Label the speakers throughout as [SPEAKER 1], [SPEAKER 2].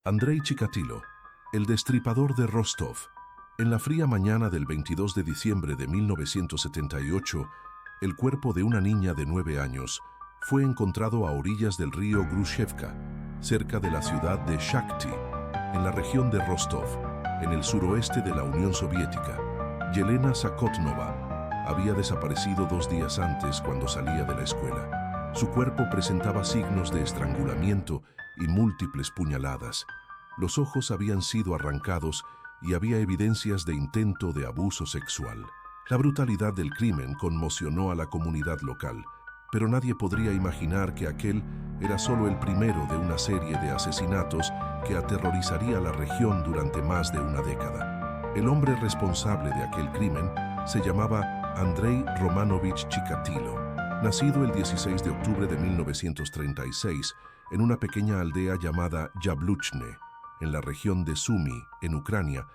[SPEAKER 1] Andrei Chikatilo, el destripador de Rostov. En la fría mañana del 22 de diciembre de 1978, el cuerpo de una niña de 9 años fue encontrado a orillas del río Grushevka, cerca de la ciudad de Shakhty, en la región de Rostov, en el suroeste de la Unión Soviética. Yelena Zakotnova había desaparecido 2 días antes cuando salía de la escuela. Su cuerpo presentaba signos de estrangulamiento y múltiples puñaladas. Los ojos habían sido arrancados y había evidencias de intento de abuso sexual. La brutalidad del crimen conmocionó a la comunidad local, pero nadie podría imaginar que aquel era solo el primero de una serie de asesinatos que aterrorizaría la región durante más de una década. El hombre responsable de aquel crimen se llamaba Andrei Romanovich Chikatilo, nacido el 16 de octubre de 1936 en una pequeña aldea llamada Yabluchne, en la región de Sumy, en Ucrania.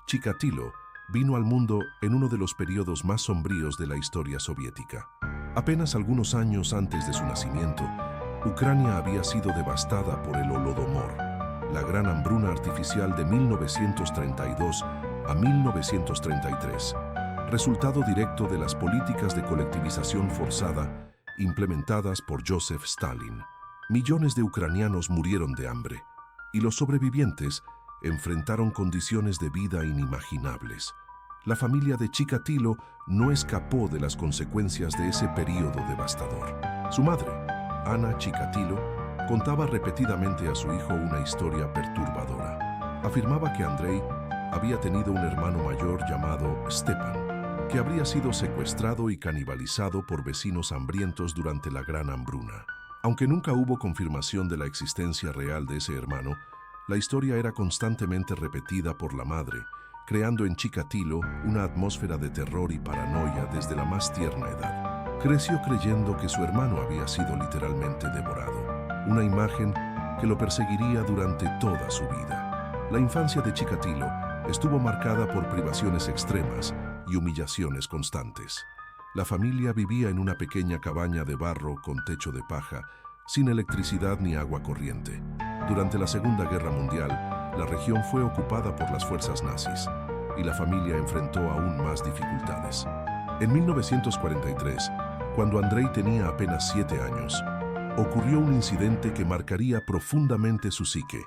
[SPEAKER 1] Chikatilo vino al mundo en uno de los periodos más sombríos de la historia soviética. Apenas algunos años antes de su nacimiento, Ucrania había sido devastada por el Holodomor, la gran hambruna artificial de 1932 a 1933, resultado directo de las políticas de colectivización forzada implementadas por Joseph Stalin. Millones de ucranianos murieron de hambre, y los sobrevivientes enfrentaron condiciones de vida inimaginables. La familia de Chikatilo no escapó de las consecuencias de ese período devastador. Su madre, Anna Chikatilo, contaba repetidamente a su hijo una historia perturbadora. Afirmaba que Andrei había tenido un hermano mayor llamado Stepan, que habría sido secuestrado y canibalizado por vecinos hambrientos durante la gran hambruna. Aunque nunca hubo confirmación de la existencia real de ese hermano, la historia era constantemente repetida por la madre, creando en Chikatilo una atmósfera de terror y paranoia desde la más tierna edad. Creció creyendo que su hermano había sido literalmente devorado, una imagen que lo perseguiría durante toda su vida. La infancia de Chikatilo estuvo marcada por privaciones extremas y humillaciones constantes. La familia vivía en una pequeña cabaña de barro con techo de paja, sin electricidad ni agua corriente. Durante la Segunda Guerra Mundial, la región fue ocupada por las fuerzas nazis y la familia enfrentó aún más dificultades. En 1943, cuando Andrei tenía apenas 7 años, ocurrió un incidente que marcaría profundamente su psique.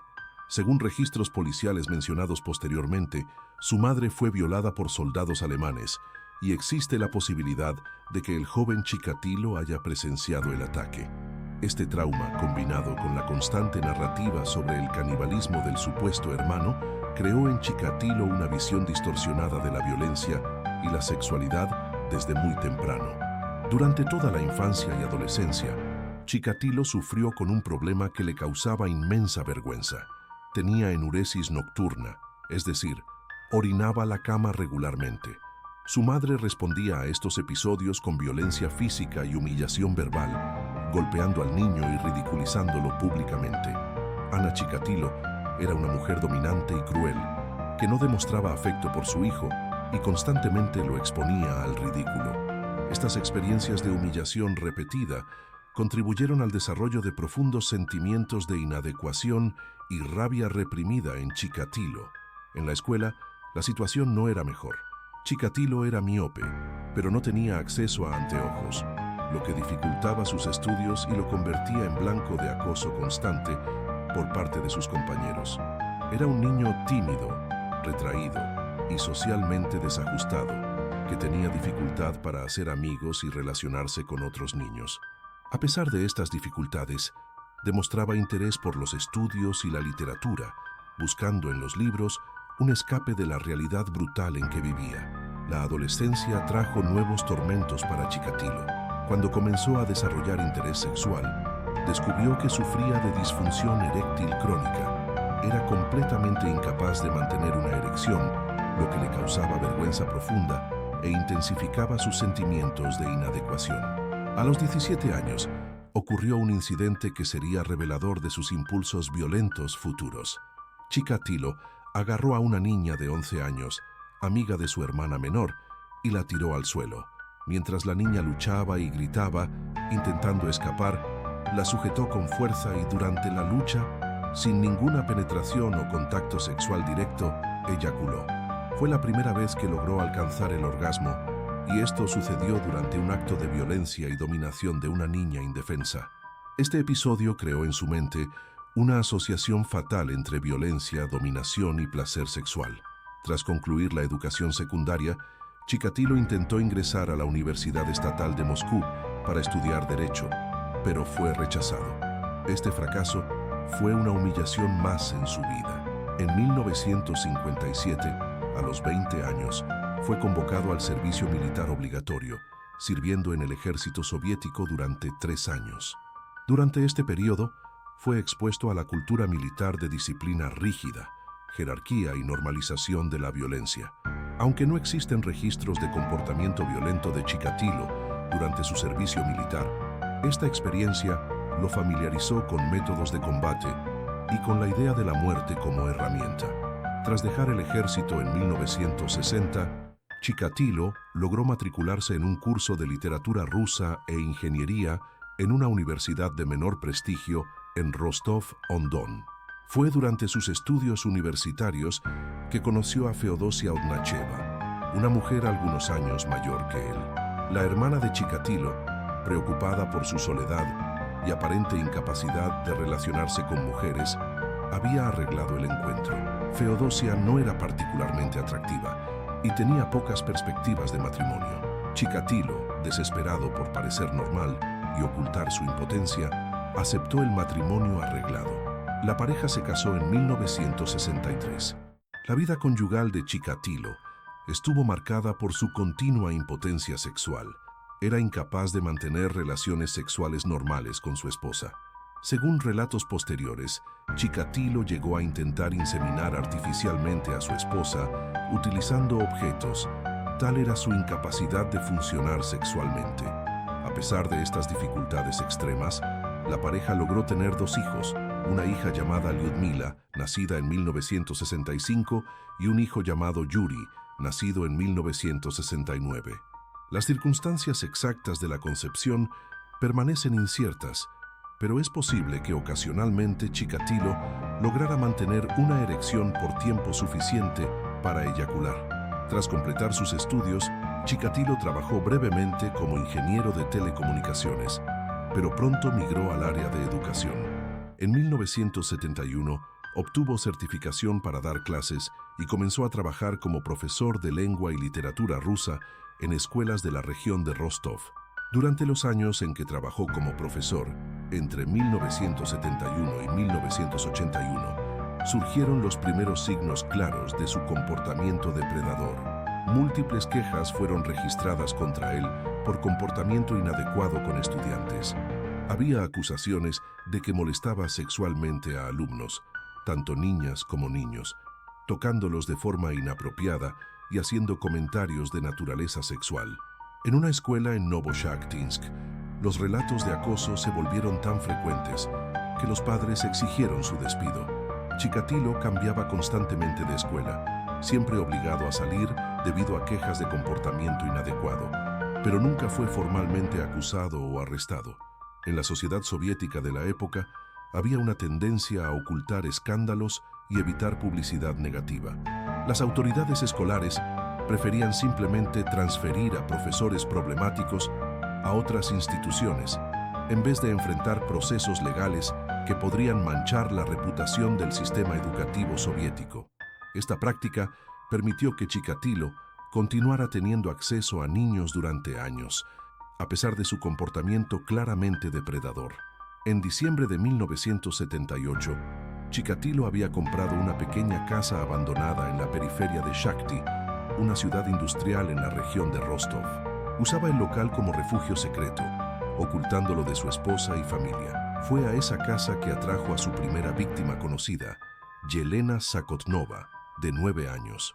[SPEAKER 1] Según registros policiales mencionados posteriormente, su madre fue violada por soldados alemanes y existe la posibilidad de que el joven Chikatilo haya presenciado el ataque. Este trauma, combinado con la constante narrativa sobre el canibalismo del supuesto hermano, creó en Chikatilo una visión distorsionada de la violencia y la sexualidad desde muy temprano. Durante toda la infancia y adolescencia, Chikatilo sufrió con un problema que le causaba inmensa vergüenza. Tenía enuresis nocturna, es decir, orinaba la cama regularmente. Su madre respondía a estos episodios con violencia física y humillación verbal, golpeando al niño y ridiculizándolo públicamente. Anna Chikatilo era una mujer dominante y cruel, que no demostraba afecto por su hijo y constantemente lo exponía al ridículo. Estas experiencias de humillación repetida contribuyeron al desarrollo de profundos sentimientos de inadecuación y rabia reprimida en Chikatilo. En la escuela, la situación no era mejor. Chikatilo era miope, pero no tenía acceso a anteojos, lo que dificultaba sus estudios y lo convertía en blanco de acoso constante por parte de sus compañeros. Era un niño tímido, retraído y socialmente desajustado, que tenía dificultad para hacer amigos y relacionarse con otros niños. A pesar de estas dificultades, demostraba interés por los estudios y la literatura, buscando en los libros un escape de la realidad brutal en que vivía. La adolescencia trajo nuevos tormentos para Chikatilo. Cuando comenzó a desarrollar interés sexual, descubrió que sufría de disfunción eréctil crónica. Era completamente incapaz de mantener una erección, lo que le causaba vergüenza profunda e intensificaba sus sentimientos de inadecuación. A los 17 años, ocurrió un incidente que sería revelador de sus impulsos violentos futuros. Chikatilo agarró a una niña de 11 años, amiga de su hermana menor, y la tiró al suelo. Mientras la niña luchaba y gritaba, intentando escapar, la sujetó con fuerza y durante la lucha Sin ninguna penetración o contacto sexual directo, eyaculó. Fue la primera vez que logró alcanzar el orgasmo, y esto sucedió durante un acto de violencia y dominación de una niña indefensa. Este episodio creó en su mente una asociación fatal entre violencia, dominación y placer sexual. Tras concluir la educación secundaria, Chikatilo intentó ingresar a la Universidad Estatal de Moscú para estudiar Derecho, pero fue rechazado. Este fracaso fue una humillación más en su vida. En 1957, a los 20 años, fue convocado al servicio militar obligatorio, sirviendo en el ejército soviético durante 3 años. Durante este periodo, fue expuesto a la cultura militar de disciplina rígida, jerarquía y normalización de la violencia. Aunque no existen registros de comportamiento violento de Chikatilo durante su servicio militar, esta experiencia lo familiarizó con métodos de combate y con la idea de la muerte como herramienta. Tras dejar el ejército en 1960, Chikatilo logró matricularse en un curso de literatura rusa e ingeniería en una universidad de menor prestigio en Rostov-on-Don. Fue durante sus estudios universitarios que conoció a Feodosia Odnacheva, una mujer algunos años mayor que él. La hermana de Chikatilo, preocupada por su soledad y aparente incapacidad de relacionarse con mujeres, había arreglado el encuentro. Feodosia no era particularmente atractiva y tenía pocas perspectivas de matrimonio. Chikatilo, desesperado por parecer normal y ocultar su impotencia, aceptó el matrimonio arreglado. La pareja se casó en 1963. La vida conyugal de Chikatilo estuvo marcada por su continua impotencia sexual. Era incapaz de mantener relaciones sexuales normales con su esposa. Según relatos posteriores, Chikatilo llegó a intentar inseminar artificialmente a su esposa utilizando objetos. Tal era su incapacidad de funcionar sexualmente. A pesar de estas dificultades extremas, la pareja logró tener 2 hijos, una hija llamada Lyudmila, nacida en 1965, y un hijo llamado Yuri, nacido en 1969. Las circunstancias exactas de la concepción permanecen inciertas, pero es posible que ocasionalmente Chikatilo lograra mantener una erección por tiempo suficiente para eyacular. Tras completar sus estudios, Chikatilo trabajó brevemente como ingeniero de telecomunicaciones, pero pronto migró al área de educación. En 1971, obtuvo certificación para dar clases y comenzó a trabajar como profesor de lengua y literatura rusa en escuelas de la región de Rostov. Durante los años en que trabajó como profesor, entre 1971 y 1981, surgieron los primeros signos claros de su comportamiento depredador. Múltiples quejas fueron registradas contra él por comportamiento inadecuado con estudiantes. Había acusaciones de que molestaba sexualmente a alumnos, tanto niñas como niños, tocándolos de forma inapropiada y haciendo comentarios de naturaleza sexual. En una escuela en Novochakhtinsk, los relatos de acoso se volvieron tan frecuentes que los padres exigieron su despido. Chikatilo cambiaba constantemente de escuela, siempre obligado a salir debido a quejas de comportamiento inadecuado, pero nunca fue formalmente acusado o arrestado. En la sociedad soviética de la época, había una tendencia a ocultar escándalos y evitar publicidad negativa. Las autoridades escolares preferían simplemente transferir a profesores problemáticos a otras instituciones, en vez de enfrentar procesos legales que podrían manchar la reputación del sistema educativo soviético. Esta práctica permitió que Chikatilo continuara teniendo acceso a niños durante años, a pesar de su comportamiento claramente depredador. En diciembre de 1978, Chikatilo había comprado una pequeña casa abandonada en la periferia de Shakhty, una ciudad industrial en la región de Rostov. Usaba el local como refugio secreto, ocultándolo de su esposa y familia. Fue a esa casa que atrajo a su primera víctima conocida, Yelena Zakotnova, de 9 años.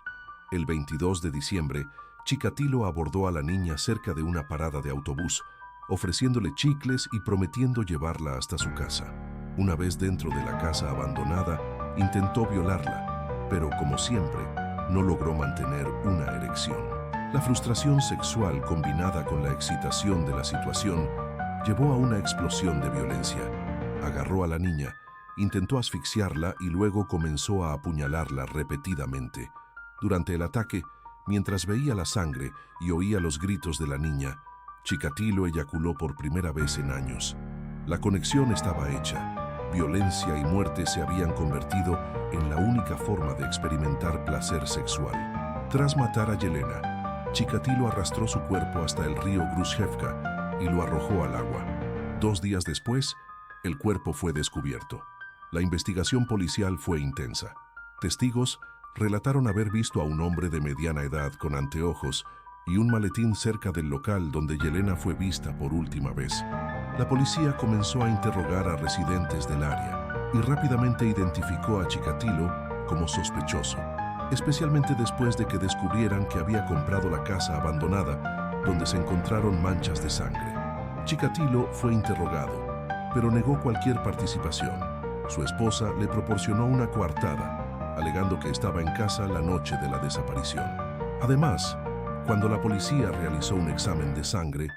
[SPEAKER 1] El 22 de diciembre, Chikatilo abordó a la niña cerca de una parada de autobús, ofreciéndole chicles y prometiendo llevarla hasta su casa. Una vez dentro de la casa abandonada, intentó violarla, pero como siempre, no logró mantener una erección. La frustración sexual combinada con la excitación de la situación llevó a una explosión de violencia. Agarró a la niña intentó asfixiarla y luego comenzó a apuñalarla repetidamente. Durante el ataque, mientras veía la sangre y oía los gritos de la niña, Chikatilo eyaculó por primera vez en años. La conexión estaba hecha. Violencia y muerte se habían convertido en la única forma de experimentar placer sexual. Tras matar a Yelena, Chikatilo arrastró su cuerpo hasta el río Grushevka y lo arrojó al agua. 2 días después, el cuerpo fue descubierto. La investigación policial fue intensa. Testigos relataron haber visto a un hombre de mediana edad con anteojos y un maletín cerca del local donde Yelena fue vista por última vez. La policía comenzó a interrogar a residentes del área y rápidamente identificó a Chikatilo como sospechoso, especialmente después de que descubrieran que había comprado la casa abandonada donde se encontraron manchas de sangre. Chikatilo fue interrogado, pero negó cualquier participación. Su esposa le proporcionó una coartada, alegando que estaba en casa la noche de la desaparición. Además, cuando la policía realizó un examen de sangre,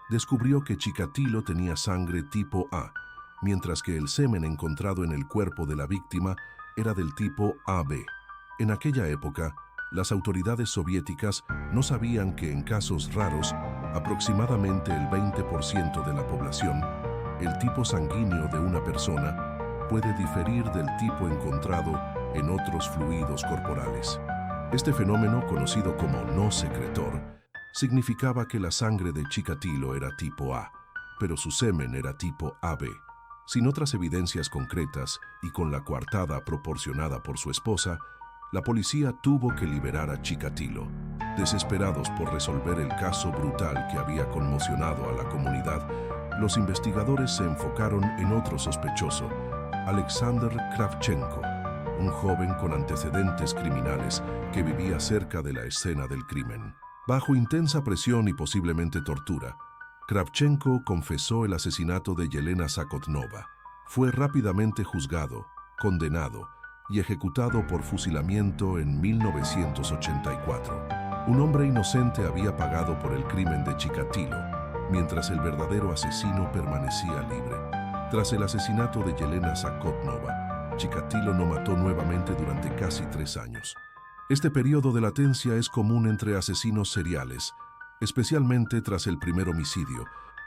[SPEAKER 1] descubrió que Chikatilo tenía sangre tipo A, mientras que el semen encontrado en el cuerpo de la víctima era del tipo AB. En aquella época, las autoridades soviéticas no sabían que en casos raros, aproximadamente el 20% de la población, el tipo sanguíneo de una persona puede diferir del tipo encontrado en otros fluidos corporales. Este fenómeno, conocido como no secretor, significaba que la sangre de Chikatilo era tipo A, pero su semen era tipo AB. Sin otras evidencias concretas y con la coartada proporcionada por su esposa, la policía tuvo que liberar a Chikatilo. Desesperados por resolver el caso brutal que había conmocionado a la comunidad, los investigadores se enfocaron en otro sospechoso, Alexander Kravchenko, un joven con antecedentes criminales que vivía cerca de la escena del crimen. Bajo intensa presión y posiblemente tortura, Kravchenko confesó el asesinato de Yelena Zakotnova. Fue rápidamente juzgado, condenado y ejecutado por fusilamiento en 1984. Un hombre inocente había pagado por el crimen de Chikatilo, mientras el verdadero asesino permanecía libre. Tras el asesinato de Yelena Zakotnova, Chikatilo no mató nuevamente durante casi 3 años. Este periodo de latencia es común entre asesinos seriales, especialmente tras el primer homicidio,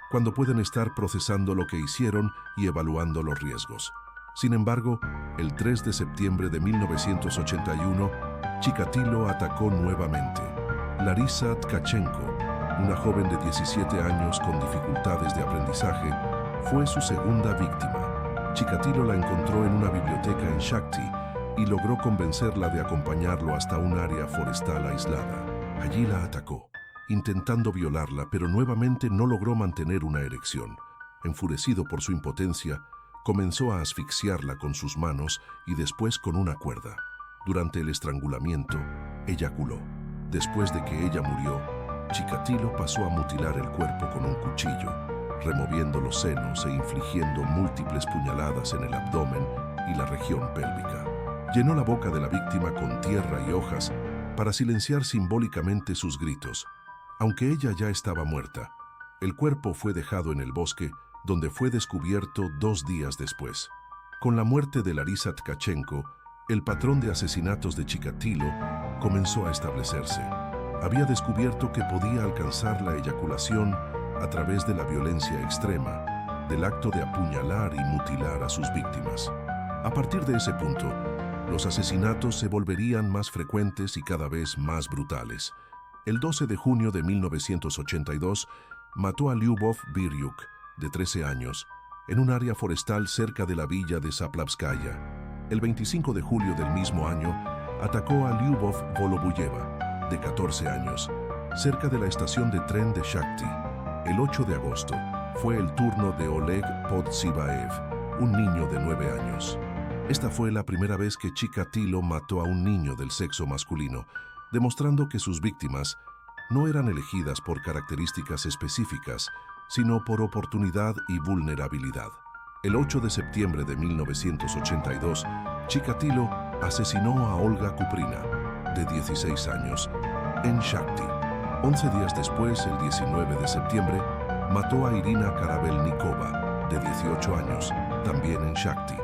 [SPEAKER 1] cuando pueden estar procesando lo que hicieron y evaluando los riesgos. Sin embargo, el 3 de septiembre de 1981, Chikatilo atacó nuevamente. Larisa Tkachenko, una joven de 17 años con dificultades de aprendizaje, fue su segunda víctima. Chikatilo la encontró en una biblioteca en Shakti y logró convencerla de acompañarlo hasta un área forestal aislada. Allí la atacó, intentando violarla, pero nuevamente no logró mantener una erección. Enfurecido por su impotencia, comenzó a asfixiarla con sus manos y después con una cuerda. Durante el estrangulamiento, eyaculó. Después de que ella murió, Chikatilo pasó a mutilar el cuerpo con un cuchillo, removiendo los senos e infligiendo múltiples puñaladas en el abdomen y la región pélvica. Llenó la boca de la víctima con tierra y hojas para silenciar simbólicamente sus gritos. Aunque ella ya estaba muerta, el cuerpo fue dejado en el bosque, donde fue descubierto 2 días después. Con la muerte de Larisa Tkachenko, el patrón de asesinatos de Chikatilo comenzó a establecerse. Había descubierto que podía alcanzar la eyaculación a través de la violencia extrema, del acto de apuñalar y mutilar a sus víctimas. A partir de ese punto, los asesinatos se volverían más frecuentes y cada vez más brutales. El 12 de junio de 1982, mató a Lyubov Biryuk, de 13 años, en un área forestal cerca de la villa de Zaplavskaya. El 25 de julio del mismo año, atacó a Lyubov Volobuyeva, de 14 años, cerca de la estación de tren de Shakti. El 8 de agosto, fue el turno de Oleg Podsivaev, un niño de 9 años. Esta fue la primera vez que Chikatilo mató a un niño del sexo masculino, demostrando que sus víctimas no eran elegidas por características específicas, sino por oportunidad y vulnerabilidad. El 8 de septiembre de 1982, Chikatilo asesinó a Olga Kuprina, de 16 años, en Shakti. 11 días después, el 19 de septiembre, mató a Irina Karabelnikova, de 18 años, también en Shakti.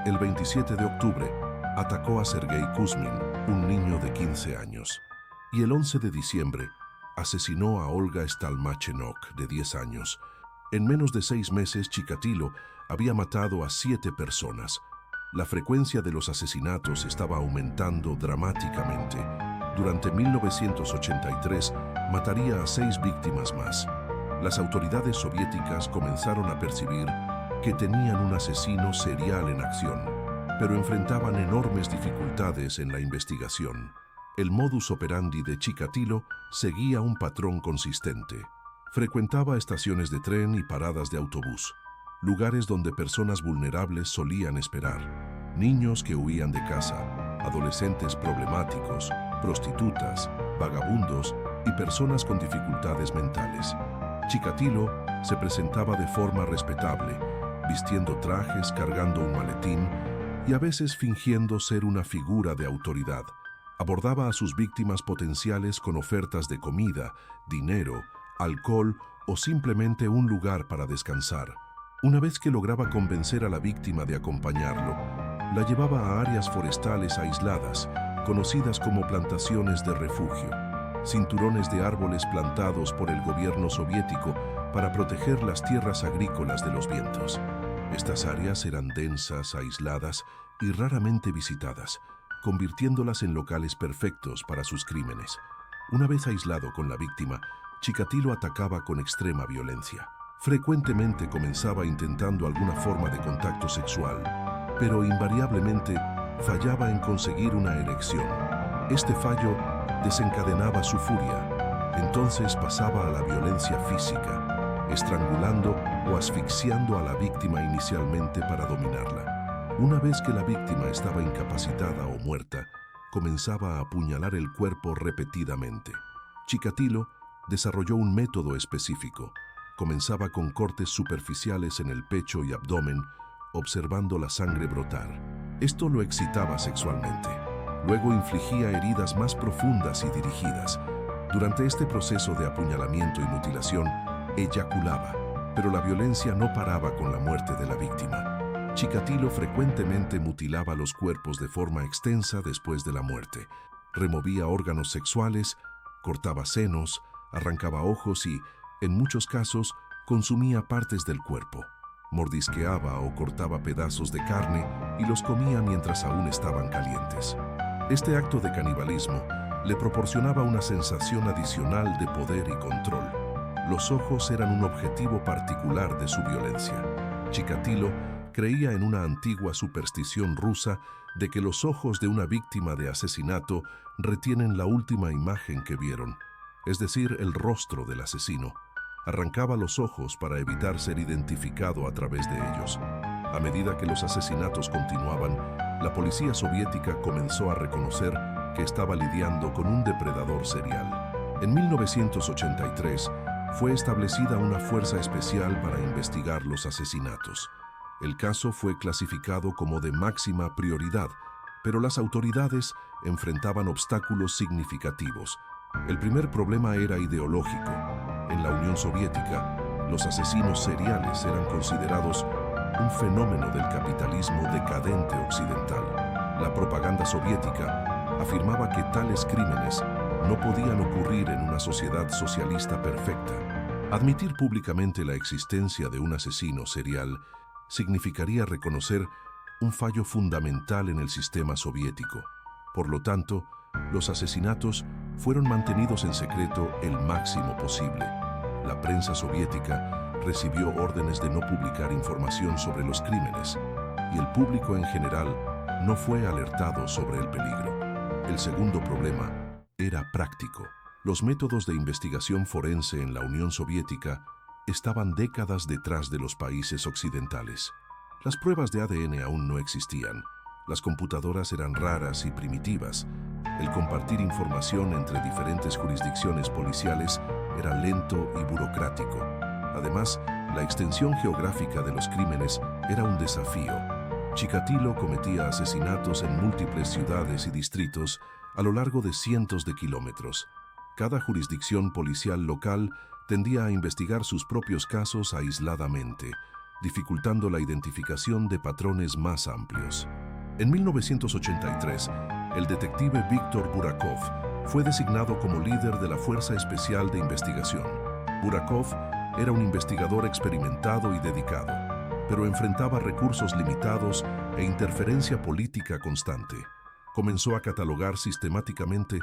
[SPEAKER 1] El 27 de octubre, atacó a Sergei Kuzmin, un niño de 15 años. Y el 11 de diciembre, asesinó a Olga Stalmachenok, de 10 años. En menos de 6 meses, Chikatilo había matado a 7 personas. La frecuencia de los asesinatos estaba aumentando dramáticamente. Durante 1983, mataría a 6 víctimas más. Las autoridades soviéticas comenzaron a percibir que tenían un asesino serial en acción, pero enfrentaban enormes dificultades en la investigación. El modus operandi de Chikatilo seguía un patrón consistente. Frecuentaba estaciones de tren y paradas de autobús, lugares donde personas vulnerables solían esperar, niños que huían de casa, adolescentes problemáticos, prostitutas, vagabundos y personas con dificultades mentales. Chikatilo se presentaba de forma respetable, vistiendo trajes, cargando un maletín y a veces fingiendo ser una figura de autoridad. Abordaba a sus víctimas potenciales con ofertas de comida, dinero, alcohol o simplemente un lugar para descansar. Una vez que lograba convencer a la víctima de acompañarlo, la llevaba a áreas forestales aisladas, conocidas como plantaciones de refugio, cinturones de árboles plantados por el gobierno soviético para proteger las tierras agrícolas de los vientos. Estas áreas eran densas, aisladas y raramente visitadas, convirtiéndolas en locales perfectos para sus crímenes. Una vez aislado con la víctima, Chikatilo atacaba con extrema violencia. Frecuentemente comenzaba intentando alguna forma de contacto sexual, pero invariablemente fallaba en conseguir una erección. Este fallo desencadenaba su furia. Entonces pasaba a la violencia física, estrangulando o asfixiando a la víctima inicialmente para dominarla. Una vez que la víctima estaba incapacitada o muerta, comenzaba a apuñalar el cuerpo repetidamente. Chikatilo desarrolló un método específico. Comenzaba con cortes superficiales en el pecho y abdomen, observando la sangre brotar. Esto lo excitaba sexualmente. Luego infligía heridas más profundas y dirigidas. Durante este proceso de apuñalamiento y mutilación, eyaculaba, pero la violencia no paraba con la muerte de la víctima. Chikatilo frecuentemente mutilaba los cuerpos de forma extensa después de la muerte. Removía órganos sexuales, cortaba senos, arrancaba ojos y, en muchos casos, consumía partes del cuerpo. Mordisqueaba o cortaba pedazos de carne y los comía mientras aún estaban calientes. Este acto de canibalismo le proporcionaba una sensación adicional de poder y control. Los ojos eran un objetivo particular de su violencia. Chikatilo creía en una antigua superstición rusa de que los ojos de una víctima de asesinato retienen la última imagen que vieron, es decir, el rostro del asesino. Arrancaba los ojos para evitar ser identificado a través de ellos. A medida que los asesinatos continuaban, la policía soviética comenzó a reconocer que estaba lidiando con un depredador serial. En 1983, fue establecida una fuerza especial para investigar los asesinatos. El caso fue clasificado como de máxima prioridad, pero las autoridades enfrentaban obstáculos significativos. El primer problema era ideológico. En la Unión Soviética, los asesinos seriales eran considerados un fenómeno del capitalismo decadente occidental. La propaganda soviética afirmaba que tales crímenes no podían ocurrir en una sociedad socialista perfecta. Admitir públicamente la existencia de un asesino serial significaría reconocer un fallo fundamental en el sistema soviético. Por lo tanto, los asesinatos fueron mantenidos en secreto el máximo posible. La prensa soviética recibió órdenes de no publicar información sobre los crímenes, y el público en general no fue alertado sobre el peligro. El segundo problema era práctico. Los métodos de investigación forense en la Unión Soviética estaban décadas detrás de los países occidentales. Las pruebas de ADN aún no existían. Las computadoras eran raras y primitivas. El compartir información entre diferentes jurisdicciones policiales era lento y burocrático. Además, la extensión geográfica de los crímenes era un desafío. Chikatilo cometía asesinatos en múltiples ciudades y distritos a lo largo de cientos de kilómetros. Cada jurisdicción policial local tendía a investigar sus propios casos aisladamente. dificultando la identificación de patrones más amplios. En 1983, el detective Víctor Burakov fue designado como líder de la Fuerza Especial de Investigación. Burakov era un investigador experimentado y dedicado, pero enfrentaba recursos limitados e interferencia política constante. Comenzó a catalogar sistemáticamente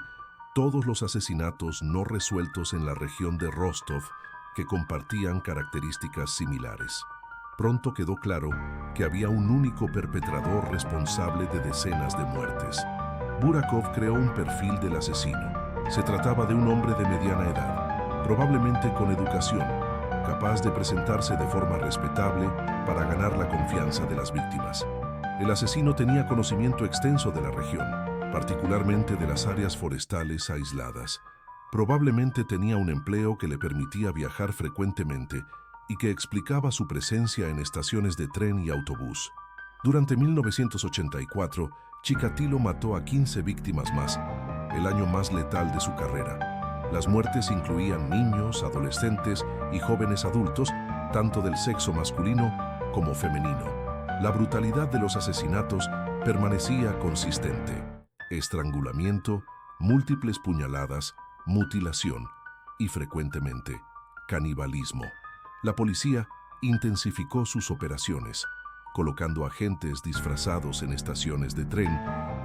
[SPEAKER 1] todos los asesinatos no resueltos en la región de Rostov que compartían características similares. Pronto quedó claro que había un único perpetrador responsable de decenas de muertes. Burakov creó un perfil del asesino. Se trataba de un hombre de mediana edad, probablemente con educación, capaz de presentarse de forma respetable para ganar la confianza de las víctimas. El asesino tenía conocimiento extenso de la región, particularmente de las áreas forestales aisladas. Probablemente tenía un empleo que le permitía viajar frecuentemente y que explicaba su presencia en estaciones de tren y autobús. Durante 1984, Chikatilo mató a 15 víctimas más, el año más letal de su carrera. Las muertes incluían niños, adolescentes y jóvenes adultos, tanto del sexo masculino como femenino. La brutalidad de los asesinatos permanecía consistente: estrangulamiento, múltiples puñaladas, mutilación y, frecuentemente, canibalismo. La policía intensificó sus operaciones, colocando agentes disfrazados en estaciones de tren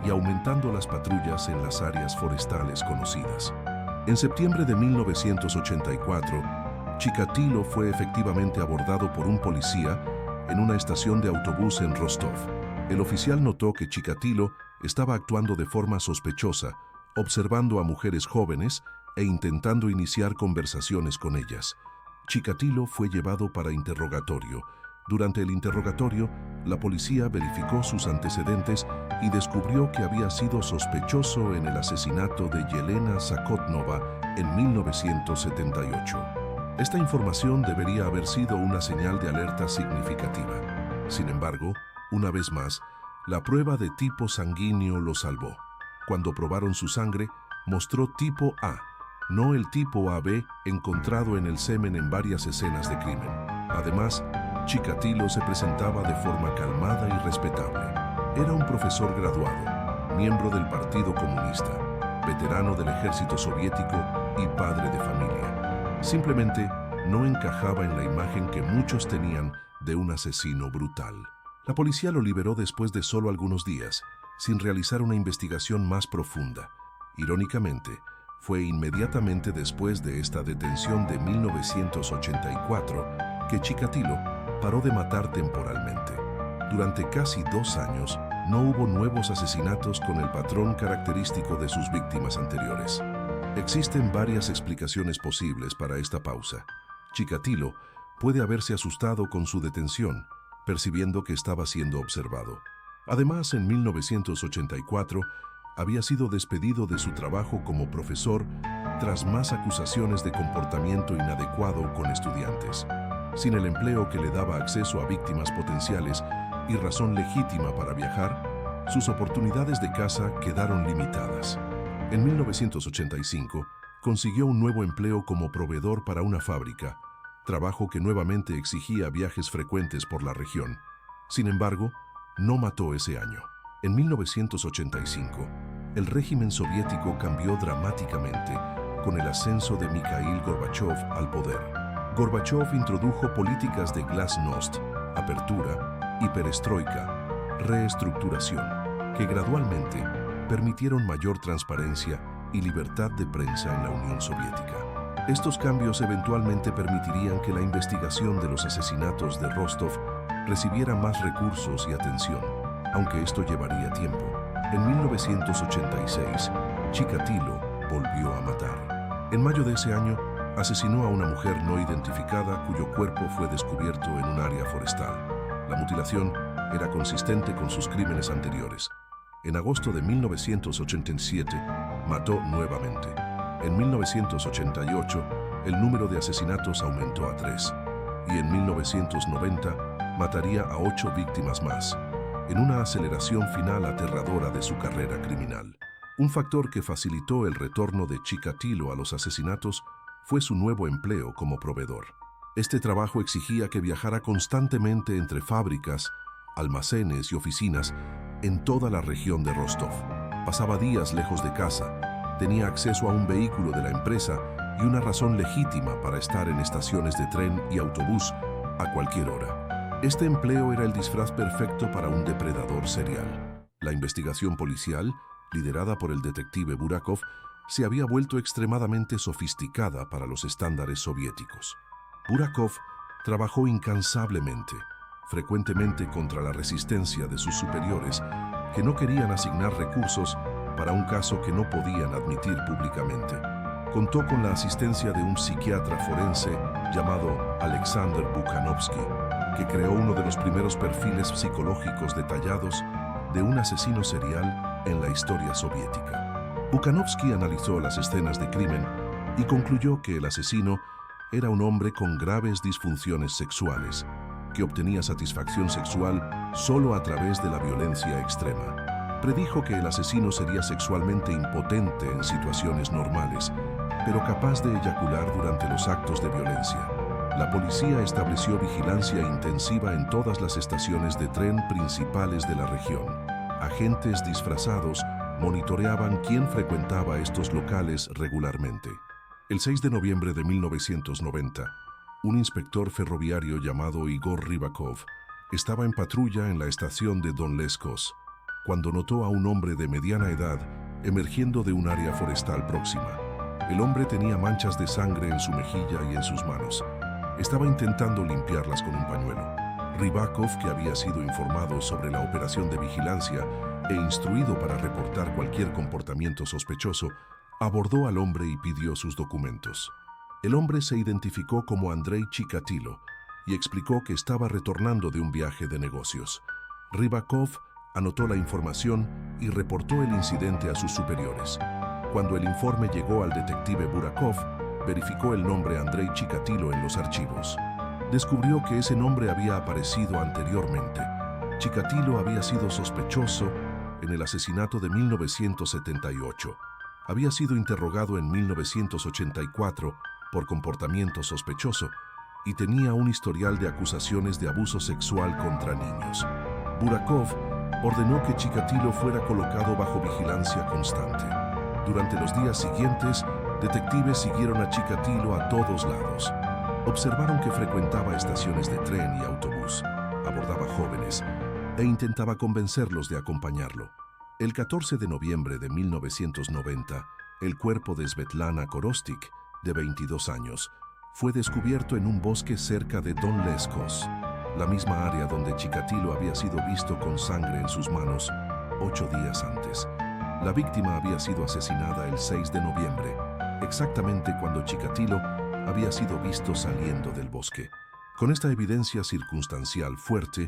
[SPEAKER 1] y aumentando las patrullas en las áreas forestales conocidas. En septiembre de 1984, Chikatilo fue efectivamente abordado por un policía en una estación de autobús en Rostov. El oficial notó que Chikatilo estaba actuando de forma sospechosa, observando a mujeres jóvenes e intentando iniciar conversaciones con ellas. Chikatilo fue llevado para interrogatorio. Durante el interrogatorio, la policía verificó sus antecedentes y descubrió que había sido sospechoso en el asesinato de Yelena Zakotnova en 1978. Esta información debería haber sido una señal de alerta significativa. Sin embargo, una vez más, la prueba de tipo sanguíneo lo salvó. Cuando probaron su sangre, mostró tipo A, no el tipo AB encontrado en el semen en varias escenas de crimen. Además, Chikatilo se presentaba de forma calmada y respetable. Era un profesor graduado, miembro del Partido Comunista, veterano del ejército soviético y padre de familia. Simplemente no encajaba en la imagen que muchos tenían de un asesino brutal. La policía lo liberó después de solo algunos días, sin realizar una investigación más profunda. Irónicamente, fue inmediatamente después de esta detención de 1984 que Chikatilo paró de matar temporalmente. Durante casi 2 años, no hubo nuevos asesinatos con el patrón característico de sus víctimas anteriores. Existen varias explicaciones posibles para esta pausa. Chikatilo puede haberse asustado con su detención, percibiendo que estaba siendo observado. Además, en 1984, había sido despedido de su trabajo como profesor tras más acusaciones de comportamiento inadecuado con estudiantes. Sin el empleo que le daba acceso a víctimas potenciales y razón legítima para viajar, sus oportunidades de caza quedaron limitadas. En 1985, consiguió un nuevo empleo como proveedor para una fábrica, trabajo que nuevamente exigía viajes frecuentes por la región. Sin embargo, no mató ese año. En 1985, el régimen soviético cambió dramáticamente con el ascenso de Mikhail Gorbachev al poder. Gorbachev introdujo políticas de glasnost, apertura y perestroika, reestructuración, que gradualmente permitieron mayor transparencia y libertad de prensa en la Unión Soviética. Estos cambios eventualmente permitirían que la investigación de los asesinatos de Rostov recibiera más recursos y atención, aunque esto llevaría tiempo. En 1986, Chikatilo volvió a matar. En mayo de ese año, asesinó a una mujer no identificada cuyo cuerpo fue descubierto en un área forestal. La mutilación era consistente con sus crímenes anteriores. En agosto de 1987, mató nuevamente. En 1988, el número de asesinatos aumentó a 3. Y en 1990, mataría a 8 víctimas más, en una aceleración final aterradora de su carrera criminal. Un factor que facilitó el retorno de Chikatilo a los asesinatos fue su nuevo empleo como proveedor. Este trabajo exigía que viajara constantemente entre fábricas, almacenes y oficinas en toda la región de Rostov. Pasaba días lejos de casa, tenía acceso a un vehículo de la empresa y una razón legítima para estar en estaciones de tren y autobús a cualquier hora. Este empleo era el disfraz perfecto para un depredador serial. La investigación policial, liderada por el detective Burakov, se había vuelto extremadamente sofisticada para los estándares soviéticos. Burakov trabajó incansablemente, frecuentemente contra la resistencia de sus superiores, que no querían asignar recursos para un caso que no podían admitir públicamente. Contó con la asistencia de un psiquiatra forense llamado Alexander Bukhanovsky, que creó uno de los primeros perfiles psicológicos detallados de un asesino serial en la historia soviética. Bukhanovsky analizó las escenas de crimen y concluyó que el asesino era un hombre con graves disfunciones sexuales, que obtenía satisfacción sexual solo a través de la violencia extrema. Predijo que el asesino sería sexualmente impotente en situaciones normales, pero capaz de eyacular durante los actos de violencia. La policía estableció vigilancia intensiva en todas las estaciones de tren principales de la región. Agentes disfrazados monitoreaban quién frecuentaba estos locales regularmente. El 6 de noviembre de 1990, un inspector ferroviario llamado Igor Rybakov estaba en patrulla en la estación de Don Leskos, cuando notó a un hombre de mediana edad emergiendo de un área forestal próxima. El hombre tenía manchas de sangre en su mejilla y en sus manos. Estaba intentando limpiarlas con un pañuelo. Rybakov, que había sido informado sobre la operación de vigilancia e instruido para reportar cualquier comportamiento sospechoso, abordó al hombre y pidió sus documentos. El hombre se identificó como Andrei Chikatilo y explicó que estaba retornando de un viaje de negocios. Rybakov anotó la información y reportó el incidente a sus superiores. Cuando el informe llegó al detective Burakov, verificó el nombre Andrei Chikatilo en los archivos. Descubrió que ese nombre había aparecido anteriormente. Chikatilo había sido sospechoso en el asesinato de 1978. Había sido interrogado en 1984 por comportamiento sospechoso y tenía un historial de acusaciones de abuso sexual contra niños. Burakov ordenó que Chikatilo fuera colocado bajo vigilancia constante. Durante los días siguientes, detectives siguieron a Chikatilo a todos lados. Observaron que frecuentaba estaciones de tren y autobús, abordaba jóvenes e intentaba convencerlos de acompañarlo. El 14 de noviembre de 1990, el cuerpo de Svetlana Korostik, de 22 años, fue descubierto en un bosque cerca de Don Leskos, la misma área donde Chikatilo había sido visto con sangre en sus manos 8 días antes. La víctima había sido asesinada el 6 de noviembre, exactamente cuando Chikatilo había sido visto saliendo del bosque. Con esta evidencia circunstancial fuerte,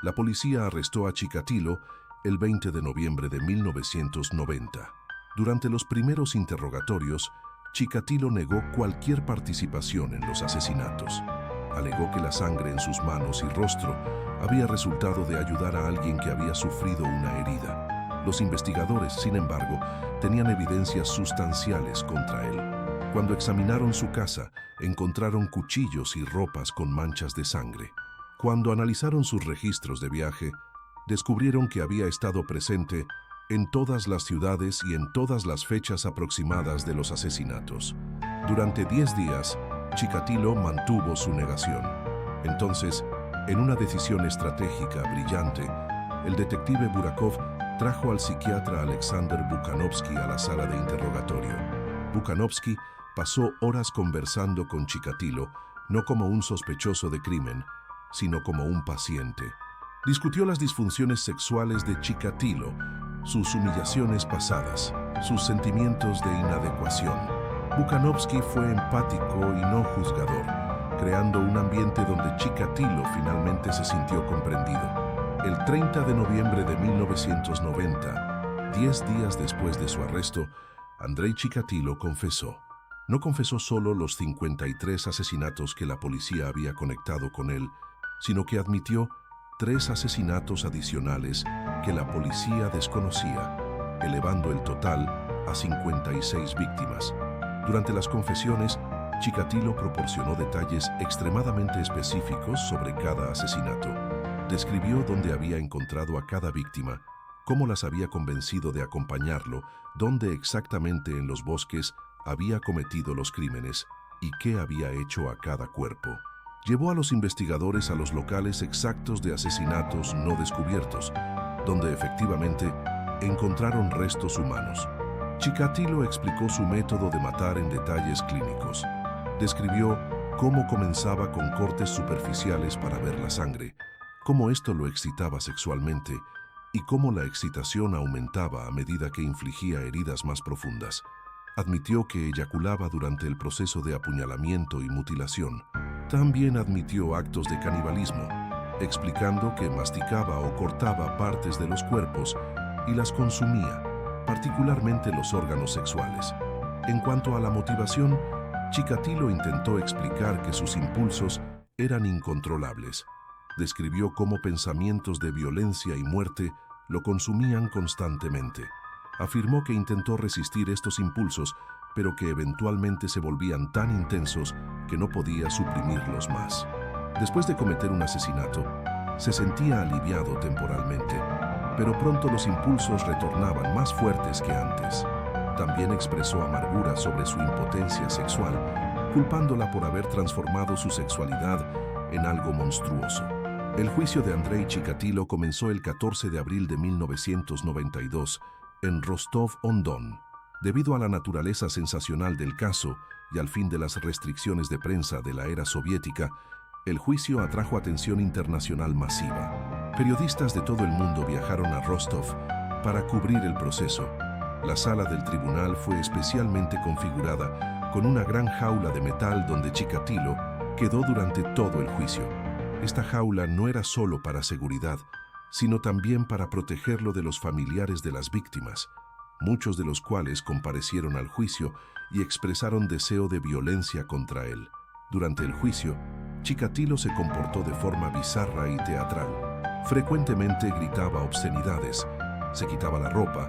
[SPEAKER 1] la policía arrestó a Chikatilo el 20 de noviembre de 1990. Durante los primeros interrogatorios, Chikatilo negó cualquier participación en los asesinatos. Alegó que la sangre en sus manos y rostro había resultado de ayudar a alguien que había sufrido una herida. Los investigadores, sin embargo, tenían evidencias sustanciales contra él. Cuando examinaron su casa, encontraron cuchillos y ropas con manchas de sangre. Cuando analizaron sus registros de viaje, descubrieron que había estado presente en todas las ciudades y en todas las fechas aproximadas de los asesinatos. Durante 10 días, Chikatilo mantuvo su negación. Entonces, en una decisión estratégica brillante, el detective Burakov trajo al psiquiatra Alexander Bukhanovsky a la sala de interrogatorio. Bukhanovsky pasó horas conversando con Chikatilo, no como un sospechoso de crimen, sino como un paciente. Discutió las disfunciones sexuales de Chikatilo, sus humillaciones pasadas, sus sentimientos de inadecuación. Bukhanovsky fue empático y no juzgador, creando un ambiente donde Chikatilo finalmente se sintió comprendido. El 30 de noviembre de 1990, 10 días después de su arresto, Andrei Chikatilo confesó. No confesó solo los 53 asesinatos que la policía había conectado con él, sino que admitió 3 asesinatos adicionales que la policía desconocía, elevando el total a 56 víctimas. Durante las confesiones, Chikatilo proporcionó detalles extremadamente específicos sobre cada asesinato. Describió dónde había encontrado a cada víctima, cómo las había convencido de acompañarlo, dónde exactamente en los bosques había cometido los crímenes y qué había hecho a cada cuerpo. Llevó a los investigadores a los locales exactos de asesinatos no descubiertos, donde efectivamente encontraron restos humanos. Chikatilo explicó su método de matar en detalles clínicos. Describió cómo comenzaba con cortes superficiales para ver la sangre, cómo esto lo excitaba sexualmente y cómo la excitación aumentaba a medida que infligía heridas más profundas. Admitió que eyaculaba durante el proceso de apuñalamiento y mutilación. También admitió actos de canibalismo, explicando que masticaba o cortaba partes de los cuerpos y las consumía, particularmente los órganos sexuales. En cuanto a la motivación, Chikatilo intentó explicar que sus impulsos eran incontrolables. Describió cómo pensamientos de violencia y muerte lo consumían constantemente. Afirmó que intentó resistir estos impulsos, pero que eventualmente se volvían tan intensos que no podía suprimirlos más. Después de cometer un asesinato, se sentía aliviado temporalmente, pero pronto los impulsos retornaban más fuertes que antes. También expresó amargura sobre su impotencia sexual, culpándola por haber transformado su sexualidad en algo monstruoso. El juicio de Andrei Chikatilo comenzó el 14 de abril de 1992 en Rostov-on-Don. Debido a la naturaleza sensacional del caso y al fin de las restricciones de prensa de la era soviética, el juicio atrajo atención internacional masiva. Periodistas de todo el mundo viajaron a Rostov para cubrir el proceso. La sala del tribunal fue especialmente configurada con una gran jaula de metal donde Chikatilo quedó durante todo el juicio. Esta jaula no era solo para seguridad, sino también para protegerlo de los familiares de las víctimas, muchos de los cuales comparecieron al juicio y expresaron deseo de violencia contra él. Durante el juicio, Chikatilo se comportó de forma bizarra y teatral. Frecuentemente gritaba obscenidades, se quitaba la ropa,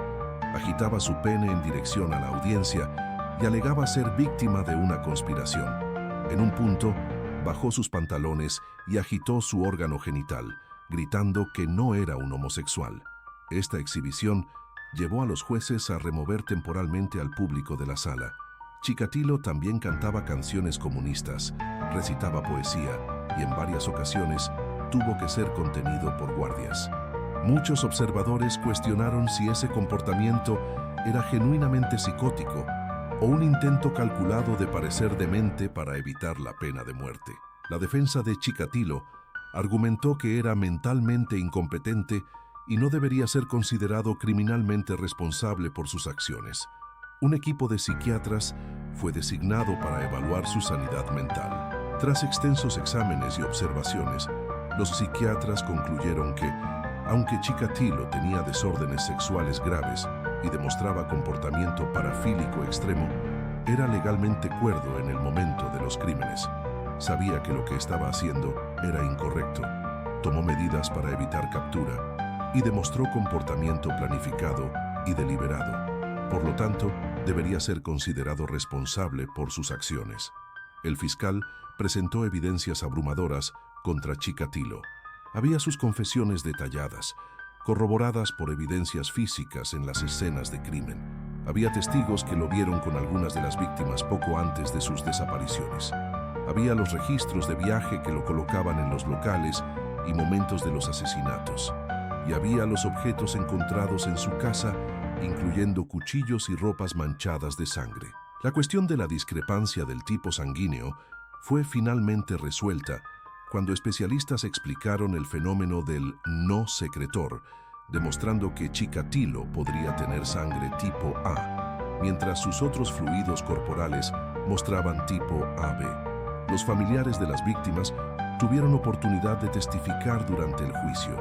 [SPEAKER 1] agitaba su pene en dirección a la audiencia y alegaba ser víctima de una conspiración. En un punto, bajó sus pantalones y agitó su órgano genital, gritando que no era un homosexual. Esta exhibición llevó a los jueces a remover temporalmente al público de la sala. Chikatilo también cantaba canciones comunistas, recitaba poesía y en varias ocasiones tuvo que ser contenido por guardias. Muchos observadores cuestionaron si ese comportamiento era genuinamente psicótico o un intento calculado de parecer demente para evitar la pena de muerte. La defensa de Chikatilo argumentó que era mentalmente incompetente y no debería ser considerado criminalmente responsable por sus acciones. Un equipo de psiquiatras fue designado para evaluar su sanidad mental. Tras extensos exámenes y observaciones, los psiquiatras concluyeron que, aunque Chikatilo tenía desórdenes sexuales graves y demostraba comportamiento parafílico extremo, era legalmente cuerdo en el momento de los crímenes. Sabía que lo que estaba haciendo era incorrecto, tomó medidas para evitar captura y demostró comportamiento planificado y deliberado. Por lo tanto, debería ser considerado responsable por sus acciones. El fiscal presentó evidencias abrumadoras contra Chikatilo. Había sus confesiones detalladas, corroboradas por evidencias físicas en las escenas de crimen. Había testigos que lo vieron con algunas de las víctimas poco antes de sus desapariciones. Había los registros de viaje que lo colocaban en los locales y momentos de los asesinatos. Y había los objetos encontrados en su casa, incluyendo cuchillos y ropas manchadas de sangre. La cuestión de la discrepancia del tipo sanguíneo fue finalmente resuelta cuando especialistas explicaron el fenómeno del no secretor, demostrando que Chikatilo podría tener sangre tipo A, mientras sus otros fluidos corporales mostraban tipo AB. Los familiares de las víctimas tuvieron oportunidad de testificar durante el juicio.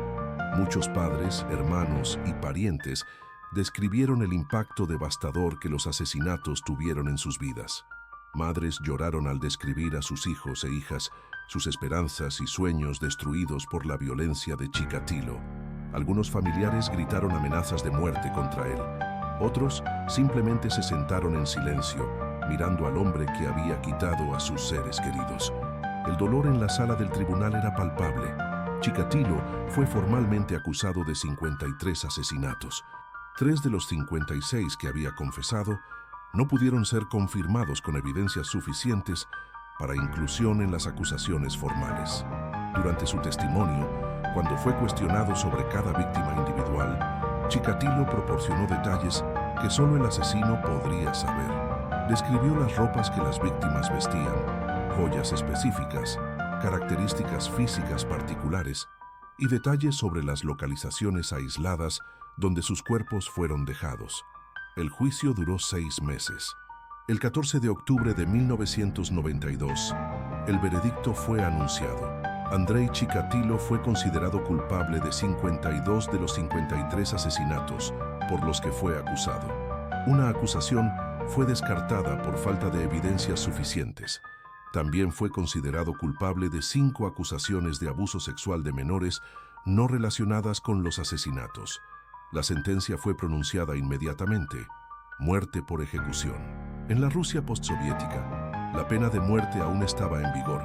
[SPEAKER 1] Muchos padres, hermanos y parientes describieron el impacto devastador que los asesinatos tuvieron en sus vidas. Madres lloraron al describir a sus hijos e hijas, sus esperanzas y sueños destruidos por la violencia de Chikatilo. Algunos familiares gritaron amenazas de muerte contra él. Otros simplemente se sentaron en silencio, mirando al hombre que había quitado a sus seres queridos. El dolor en la sala del tribunal era palpable. Chikatilo fue formalmente acusado de 53 asesinatos. 3 de los 56 que había confesado no pudieron ser confirmados con evidencias suficientes para inclusión en las acusaciones formales. Durante su testimonio, cuando fue cuestionado sobre cada víctima individual, Chikatilo proporcionó detalles que solo el asesino podría saber. Describió las ropas que las víctimas vestían, joyas específicas, características físicas particulares y detalles sobre las localizaciones aisladas donde sus cuerpos fueron dejados. El juicio duró 6 meses. El 14 de octubre de 1992, el veredicto fue anunciado. Andrei Chikatilo fue considerado culpable de 52 de los 53 asesinatos por los que fue acusado. Una acusación fue descartada por falta de evidencias suficientes. También fue considerado culpable de 5 acusaciones de abuso sexual de menores no relacionadas con los asesinatos. La sentencia fue pronunciada inmediatamente: muerte por ejecución. En la Rusia postsoviética, la pena de muerte aún estaba en vigor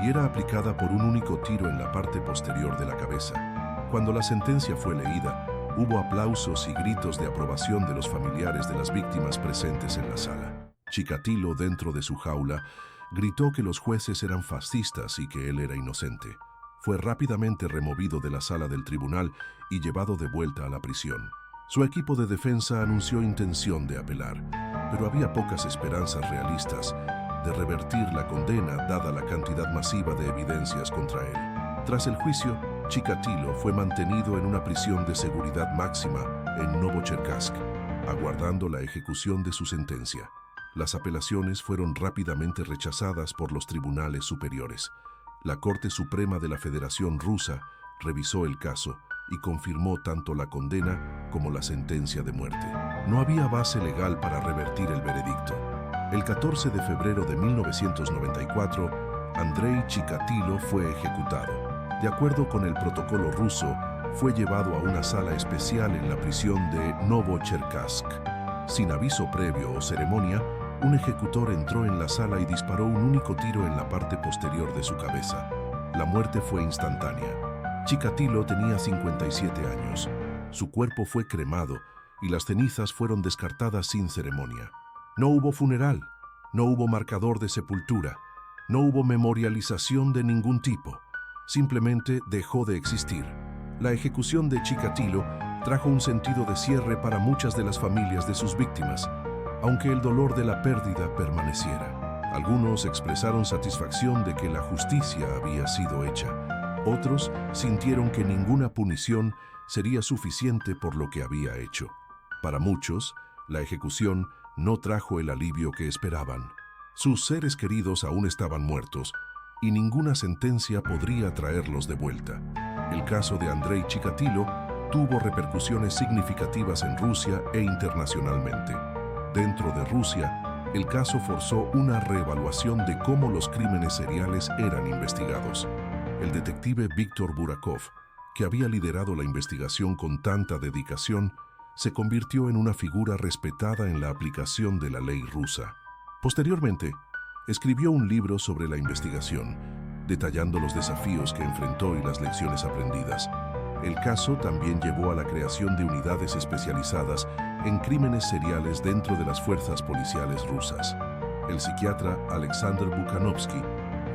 [SPEAKER 1] y era aplicada por un único tiro en la parte posterior de la cabeza. Cuando la sentencia fue leída, hubo aplausos y gritos de aprobación de los familiares de las víctimas presentes en la sala. Chikatilo, dentro de su jaula, gritó que los jueces eran fascistas y que él era inocente. Fue rápidamente removido de la sala del tribunal y llevado de vuelta a la prisión. Su equipo de defensa anunció intención de apelar, pero había pocas esperanzas realistas de revertir la condena dada la cantidad masiva de evidencias contra él. Tras el juicio, Chikatilo fue mantenido en una prisión de seguridad máxima en Novocherkassk, aguardando la ejecución de su sentencia. Las apelaciones fueron rápidamente rechazadas por los tribunales superiores. La Corte Suprema de la Federación Rusa revisó el caso y confirmó tanto la condena como la sentencia de muerte. No había base legal para revertir el veredicto. El 14 de febrero de 1994, Andrei Chikatilo fue ejecutado. De acuerdo con el protocolo ruso, fue llevado a una sala especial en la prisión de Novocherkassk. Sin aviso previo o ceremonia, un ejecutor entró en la sala y disparó un único tiro en la parte posterior de su cabeza. La muerte fue instantánea. Chikatilo tenía 57 años. Su cuerpo fue cremado y las cenizas fueron descartadas sin ceremonia. No hubo funeral, no hubo marcador de sepultura, no hubo memorialización de ningún tipo. Simplemente dejó de existir. La ejecución de Chikatilo trajo un sentido de cierre para muchas de las familias de sus víctimas, aunque el dolor de la pérdida permaneciera. Algunos expresaron satisfacción de que la justicia había sido hecha. Otros sintieron que ninguna punición sería suficiente por lo que había hecho. Para muchos, la ejecución no trajo el alivio que esperaban. Sus seres queridos aún estaban muertos y ninguna sentencia podría traerlos de vuelta. El caso de Andrei Chikatilo tuvo repercusiones significativas en Rusia e internacionalmente. Dentro de Rusia, el caso forzó una reevaluación de cómo los crímenes seriales eran investigados. El detective Víctor Burakov, que había liderado la investigación con tanta dedicación, se convirtió en una figura respetada en la aplicación de la ley rusa. Posteriormente, escribió un libro sobre la investigación, detallando los desafíos que enfrentó y las lecciones aprendidas. El caso también llevó a la creación de unidades especializadas en crímenes seriales dentro de las fuerzas policiales rusas. El psiquiatra Alexander Bukhanovsky,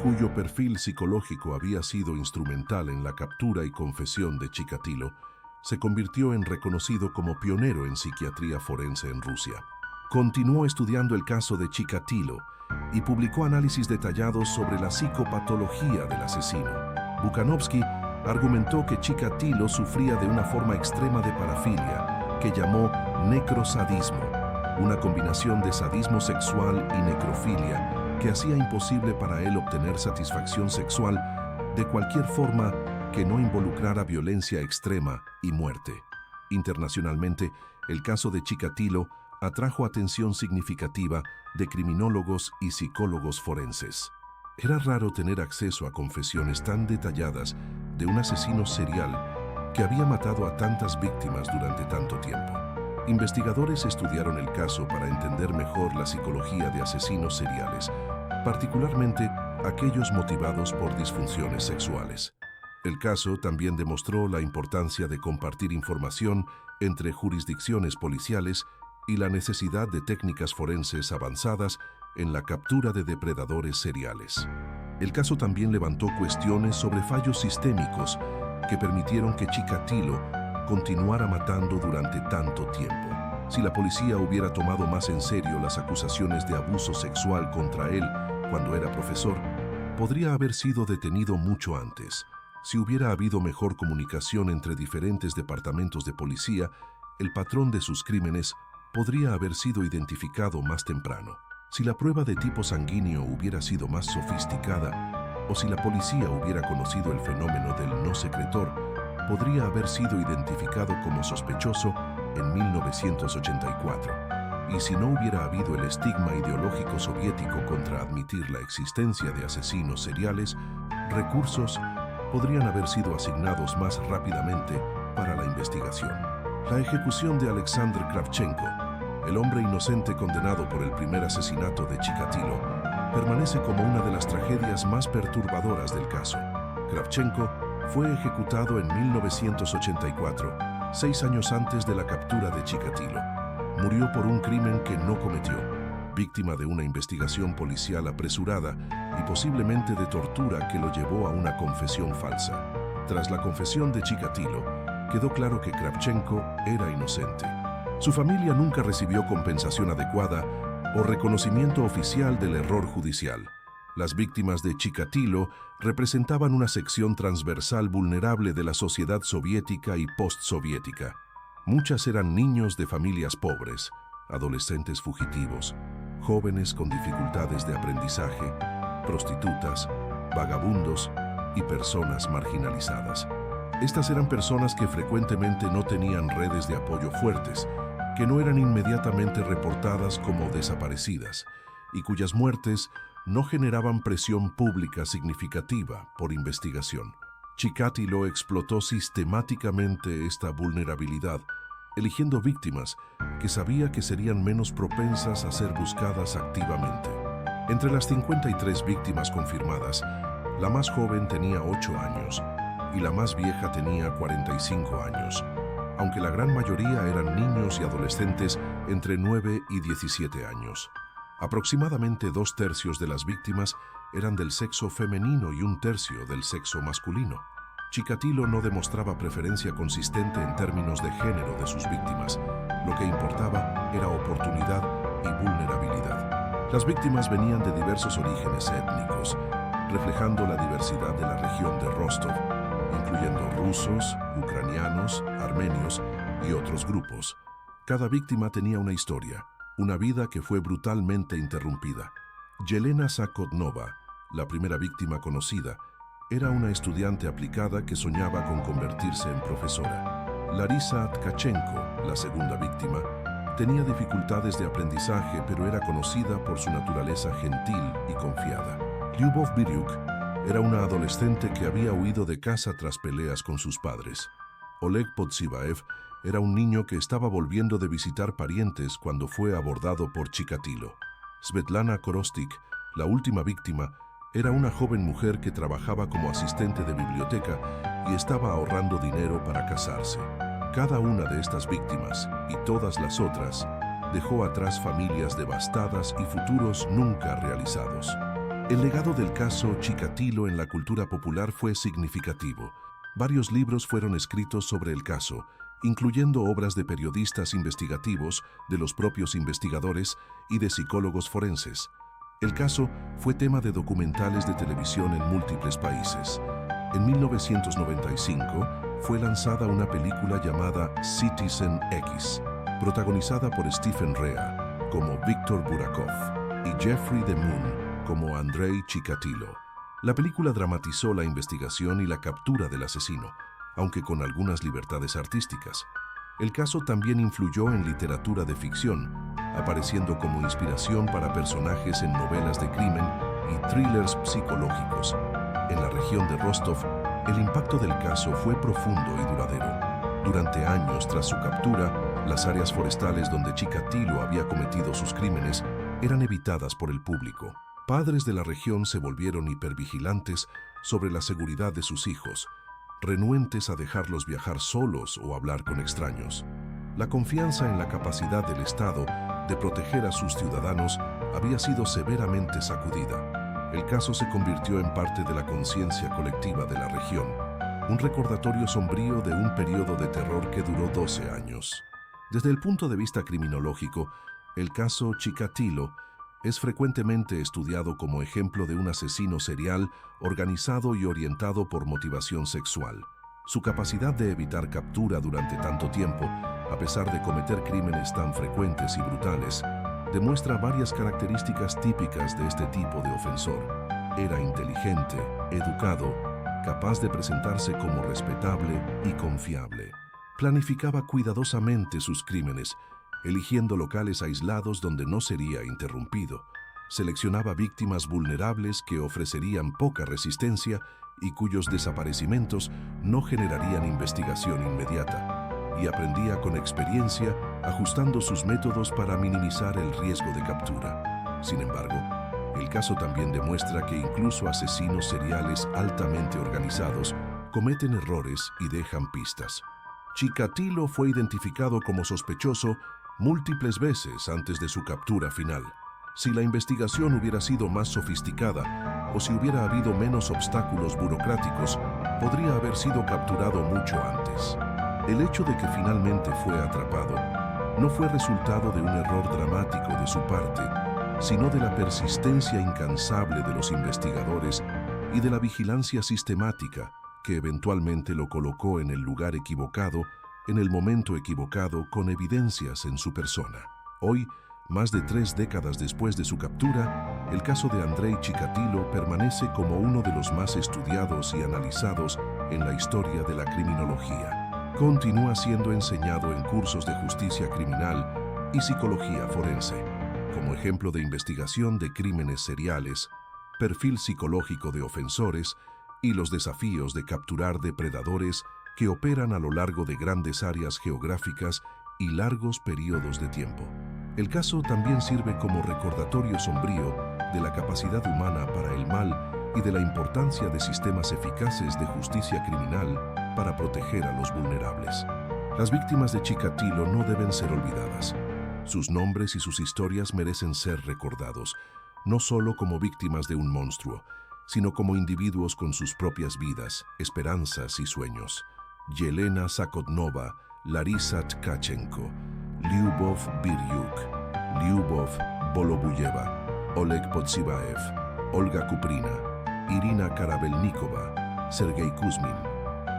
[SPEAKER 1] cuyo perfil psicológico había sido instrumental en la captura y confesión de Chikatilo, se convirtió en reconocido como pionero en psiquiatría forense en Rusia. Continuó estudiando el caso de Chikatilo y publicó análisis detallados sobre la psicopatología del asesino. Bukhanovsky argumentó que Chikatilo sufría de una forma extrema de parafilia que llamó necrosadismo, una combinación de sadismo sexual y necrofilia que hacía imposible para él obtener satisfacción sexual de cualquier forma que no involucrara violencia extrema y muerte. Internacionalmente, el caso de Chikatilo atrajo atención significativa de criminólogos y psicólogos forenses. Era raro tener acceso a confesiones tan detalladas de un asesino serial que había matado a tantas víctimas durante tanto tiempo. Investigadores estudiaron el caso para entender mejor la psicología de asesinos seriales, particularmente aquellos motivados por disfunciones sexuales. El caso también demostró la importancia de compartir información entre jurisdicciones policiales y la necesidad de técnicas forenses avanzadas en la captura de depredadores seriales. El caso también levantó cuestiones sobre fallos sistémicos que permitieron que Chikatilo continuara matando durante tanto tiempo. Si la policía hubiera tomado más en serio las acusaciones de abuso sexual contra él cuando era profesor, podría haber sido detenido mucho antes. Si hubiera habido mejor comunicación entre diferentes departamentos de policía, el patrón de sus crímenes podría haber sido identificado más temprano. Si la prueba de tipo sanguíneo hubiera sido más sofisticada, o si la policía hubiera conocido el fenómeno del no secretor, podría haber sido identificado como sospechoso en 1984. Y si no hubiera habido el estigma ideológico soviético contra admitir la existencia de asesinos seriales, recursos podrían haber sido asignados más rápidamente para la investigación. La ejecución de Alexander Kravchenko, el hombre inocente condenado por el primer asesinato de Chikatilo, permanece como una de las tragedias más perturbadoras del caso. Kravchenko fue ejecutado en 1984, 6 años antes de la captura de Chikatilo. Murió por un crimen que no cometió, víctima de una investigación policial apresurada y posiblemente de tortura que lo llevó a una confesión falsa. Tras la confesión de Chikatilo, quedó claro que Kravchenko era inocente. Su familia nunca recibió compensación adecuada o reconocimiento oficial del error judicial. Las víctimas de Chikatilo representaban una sección transversal vulnerable de la sociedad soviética y postsoviética. Muchas eran niños de familias pobres, adolescentes fugitivos, jóvenes con dificultades de aprendizaje, prostitutas, vagabundos y personas marginalizadas. Estas eran personas que frecuentemente no tenían redes de apoyo fuertes, que no eran inmediatamente reportadas como desaparecidas y cuyas muertes no generaban presión pública significativa por investigación. Chikatilo explotó sistemáticamente esta vulnerabilidad, eligiendo víctimas que sabía que serían menos propensas a ser buscadas activamente. Entre las 53 víctimas confirmadas, la más joven tenía 8 años y la más vieja tenía 45 años, aunque la gran mayoría eran niños y adolescentes entre 9 y 17 años. Aproximadamente 2/3 de las víctimas eran del sexo femenino y 1/3 del sexo masculino. Chikatilo no demostraba preferencia consistente en términos de género de sus víctimas. Lo que importaba era oportunidad y vulnerabilidad. Las víctimas venían de diversos orígenes étnicos, reflejando la diversidad de la región de Rostov, incluyendo rusos, ucranianos, armenios y otros grupos. Cada víctima tenía una historia, una vida que fue brutalmente interrumpida. Yelena Zakotnova, la primera víctima conocida, era una estudiante aplicada que soñaba con convertirse en profesora. Larisa Tkachenko, la segunda víctima, tenía dificultades de aprendizaje, pero era conocida por su naturaleza gentil y confiada. Lyubov Biryuk era una adolescente que había huido de casa tras peleas con sus padres. Oleg Podzibaev era un niño que estaba volviendo de visitar parientes cuando fue abordado por Chikatilo. Svetlana Korostik, la última víctima, era una joven mujer que trabajaba como asistente de biblioteca y estaba ahorrando dinero para casarse. Cada una de estas víctimas, y todas las otras, dejó atrás familias devastadas y futuros nunca realizados. El legado del caso Chikatilo en la cultura popular fue significativo. Varios libros fueron escritos sobre el caso, incluyendo obras de periodistas investigativos, de los propios investigadores y de psicólogos forenses. El caso fue tema de documentales de televisión en múltiples países. En 1995 fue lanzada una película llamada Citizen X, protagonizada por Stephen Rea como Víctor Burakov y Jeffrey DeMunn como Andrei Chikatilo. La película dramatizó la investigación y la captura del asesino, aunque con algunas libertades artísticas. El caso también influyó en literatura de ficción, apareciendo como inspiración para personajes en novelas de crimen y thrillers psicológicos. En la región de Rostov, el impacto del caso fue profundo y duradero. Durante años tras su captura, Las áreas forestales donde Chikatilo había cometido sus crímenes eran evitadas por el público. Padres de la región se volvieron hipervigilantes sobre la seguridad de sus hijos, renuentes a dejarlos viajar solos o hablar con extraños. La confianza en la capacidad del Estado de proteger a sus ciudadanos había sido severamente sacudida. El caso se convirtió en parte de la conciencia colectiva de la región, un recordatorio sombrío de un periodo de terror que duró 12 años. Desde el punto de vista criminológico, el caso Chikatilo es frecuentemente estudiado como ejemplo de un asesino serial organizado y orientado por motivación sexual. Su capacidad de evitar captura durante tanto tiempo, a pesar de cometer crímenes tan frecuentes y brutales, demuestra varias características típicas de este tipo de ofensor. Era inteligente, educado, capaz de presentarse como respetable y confiable. Planificaba cuidadosamente sus crímenes, eligiendo locales aislados donde no sería interrumpido. Seleccionaba víctimas vulnerables que ofrecerían poca resistencia y cuyos desaparecimientos no generarían investigación inmediata. Y aprendía con experiencia, ajustando sus métodos para minimizar el riesgo de captura. Sin embargo, el caso también demuestra que incluso asesinos seriales altamente organizados cometen errores y dejan pistas. Chikatilo fue identificado como sospechoso múltiples veces antes de su captura final. Si la investigación hubiera sido más sofisticada o si hubiera habido menos obstáculos burocráticos, podría haber sido capturado mucho antes. El hecho de que finalmente fue atrapado no fue resultado de un error dramático de su parte, sino de la persistencia incansable de los investigadores y de la vigilancia sistemática que eventualmente lo colocó en el lugar equivocado, en el momento equivocado, con evidencias en su persona. Hoy, más de 3 décadas después de su captura, el caso de Andrei Chikatilo permanece como uno de los más estudiados y analizados en la historia de la criminología. Continúa siendo enseñado en cursos de justicia criminal y psicología forense, como ejemplo de investigación de crímenes seriales, perfil psicológico de ofensores y los desafíos de capturar depredadores que operan a lo largo de grandes áreas geográficas y largos periodos de tiempo. El caso también sirve como recordatorio sombrío de la capacidad humana para el mal y de la importancia de sistemas eficaces de justicia criminal para proteger a los vulnerables. Las víctimas de Chikatilo no deben ser olvidadas. Sus nombres y sus historias merecen ser recordados, no solo como víctimas de un monstruo, sino como individuos con sus propias vidas, esperanzas y sueños. Yelena Zakotnova, Larisa Tkachenko, Lyubov Biryuk, Lyubov Volobuyeva, Oleg Podzibaev, Olga Kuprina, Irina Karabelnikova, Sergei Kuzmin,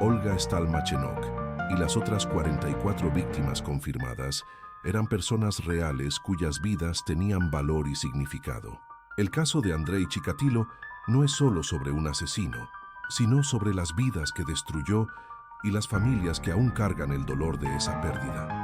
[SPEAKER 1] Olga Stalmachenok y las otras 44 víctimas confirmadas eran personas reales cuyas vidas tenían valor y significado. El caso de Andrei Chikatilo no es solo sobre un asesino, sino sobre las vidas que destruyó y las familias que aún cargan el dolor de esa pérdida.